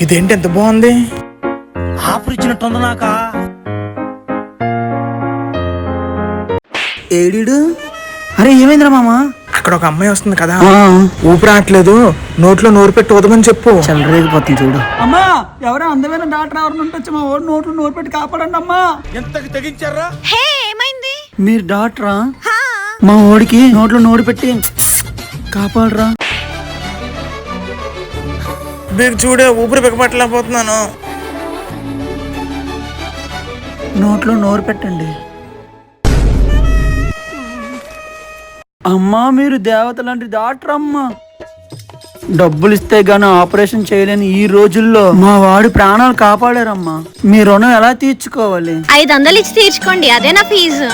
ఇదేంటి ఎంత బాగుంది? ఆఫర్ ఇచ్చినట్టుంది నాకా. ఏడు అరే ఏమైందిరా మామ? అక్కడ ఒక అమ్మాయి వస్తుంది కదా, ఊపిరి రావట్లేదు, నోట్లో నోరు పెట్టి వదమని చెప్పు. చల్లరేగిపోతుంది చూడు. అమ్మా ఎవరో అందమైన డాక్టర్ ఎవరిని ఉంటొచ్చు మా ఓడి నోట్లు నోరు పెట్టి కాపాడండి అమ్మా. ఎంతకి తెగించారా? మీరు డాక్టరా? మా ఓడికి నోట్లో నోరు పెట్టి కాపాడరా. మీరు చూడే ఊపిరి బిగపట్టలేకపోతున్నాను. నోట్లో నోరు పెట్టండి. అమ్మా మీరు దేవత లాంటి డాక్టర్ అమ్మా. డబ్బులు ఇస్తే గానీ ఆపరేషన్ చేయలేని ఈ రోజుల్లో మా వాడి ప్రాణాలు కాపాడారమ్మా. మీ రుణం ఎలా తీర్చుకోవాలి? 500 ఇచ్చి తీర్చుకోండి, అదే నా ఫీజు.